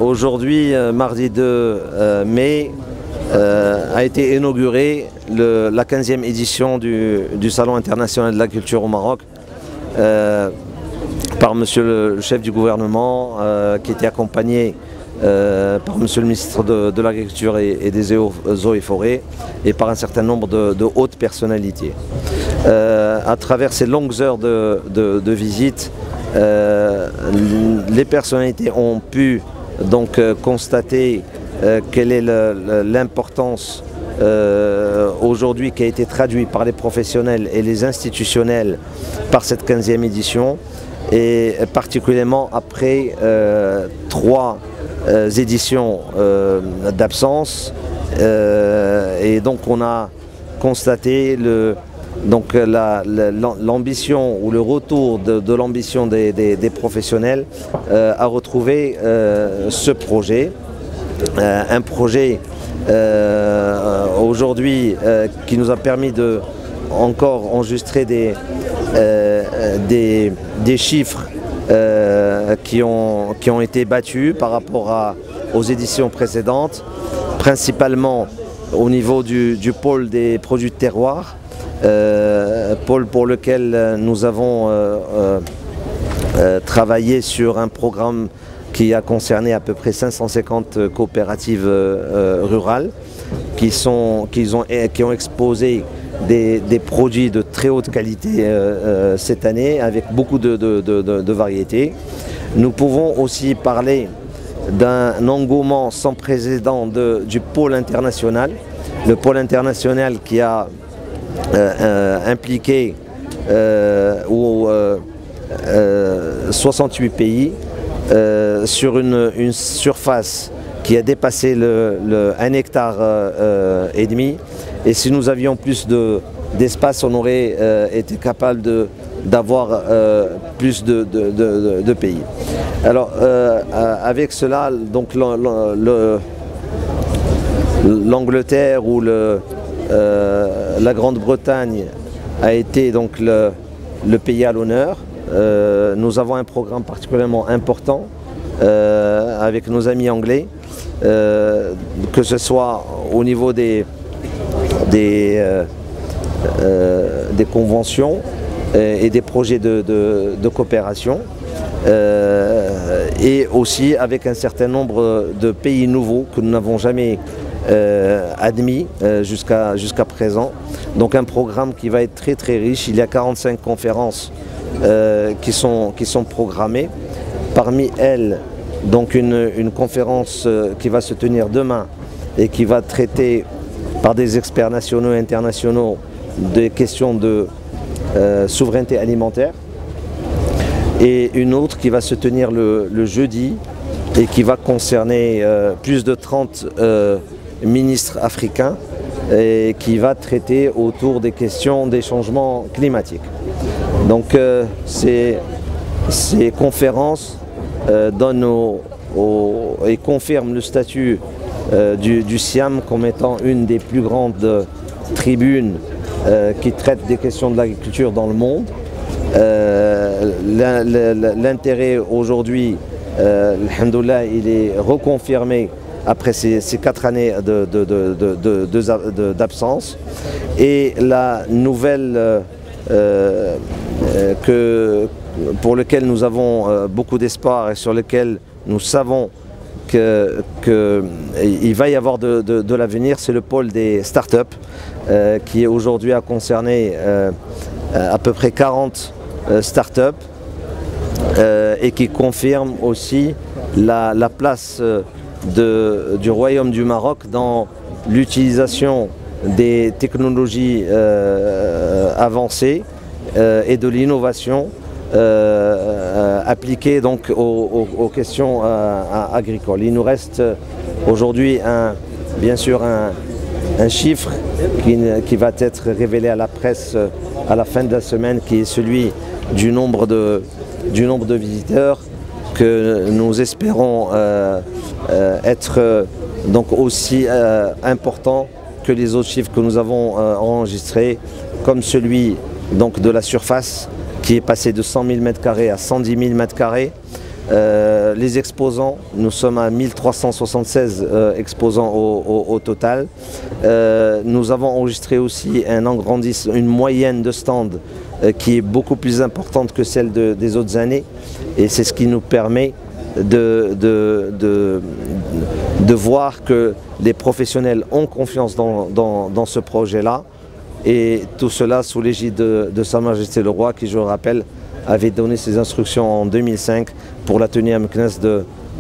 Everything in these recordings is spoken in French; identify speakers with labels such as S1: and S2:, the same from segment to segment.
S1: Aujourd'hui, mardi 2 mai, a été inaugurée la 15e édition du Salon international de la culture au Maroc par monsieur le chef du gouvernement qui était accompagné par monsieur le ministre de l'Agriculture et des Eaux et Forêts et par un certain nombre de hautes personnalités. À travers ces longues heures de visite, les personnalités ont pu donc constater quelle est l'importance aujourd'hui qui a été traduite par les professionnels et les institutionnels par cette 15e édition, et particulièrement après 3 éditions d'absence, et donc on a constaté l'ambition ou le retour de l'ambition des professionnels à retrouver ce projet. Un projet aujourd'hui qui nous a permis de encore enregistrer des chiffres qui ont été battus par rapport aux éditions précédentes, principalement au niveau du pôle des produits de terroir, pôle pour lequel nous avons travaillé sur un programme qui a concerné à peu près 550 coopératives rurales qui ont exposé des produits de très haute qualité cette année avec beaucoup de variétés. Nous pouvons aussi parler d'un engouement sans précédent du pôle international. Le pôle international qui a impliqué 68 pays sur une surface qui a dépassé 1,5 hectare. Et si nous avions plus d'espace, on aurait été capable d'avoir plus de pays. Alors avec cela, donc l'Angleterre ou la Grande-Bretagne a été donc le pays à l'honneur. Nous avons un programme particulièrement important avec nos amis anglais, que ce soit au niveau des conventions et des projets de coopération, et aussi avec un certain nombre de pays nouveaux que nous n'avons jamais admis jusqu'à présent. Donc un programme qui va être très très riche. Il y a 45 conférences qui sont programmées. Parmi elles, donc une conférence qui va se tenir demain et qui va traiter par des experts nationaux et internationaux des questions de souveraineté alimentaire, et une autre qui va se tenir le jeudi et qui va concerner plus de 30 ministres africains et qui va traiter autour des questions des changements climatiques. Donc ces conférences donnent et confirment le statut du SIAM comme étant une des plus grandes tribunes qui traite des questions de l'agriculture dans le monde. L'intérêt aujourd'hui, alhamdoulilah, il est reconfirmé après ces 4 années d'absence. Et la nouvelle pour laquelle nous avons beaucoup d'espoir et sur laquelle nous savons qu'il va y avoir de l'avenir, c'est le pôle des startups qui aujourd'hui a concerné à peu près 40 startups et qui confirme aussi la place du Royaume du Maroc dans l'utilisation des technologies avancées et de l'innovation appliquée donc aux questions agricoles. Il nous reste aujourd'hui bien sûr un chiffre qui va être révélé à la presse à la fin de la semaine, qui est celui du nombre de visiteurs, que nous espérons être donc aussi important que les autres chiffres que nous avons enregistrés, comme celui donc de la surface qui est passé de 100 000 m² à 110 000 m², Les exposants, nous sommes à 1376 exposants au total. Nous avons enregistré aussi une moyenne de stands qui est beaucoup plus importante que celle des autres années. Et c'est ce qui nous permet de voir que les professionnels ont confiance dans ce projet-là. Et tout cela sous l'égide de Sa Majesté le Roi, qui, je le rappelle, avait donné ses instructions en 2005 pour la tenue à Meknès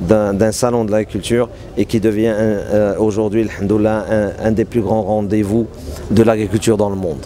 S1: d'un salon de l'agriculture et qui devient aujourd'hui, alhamdoulilah, un des plus grands rendez-vous de l'agriculture dans le monde.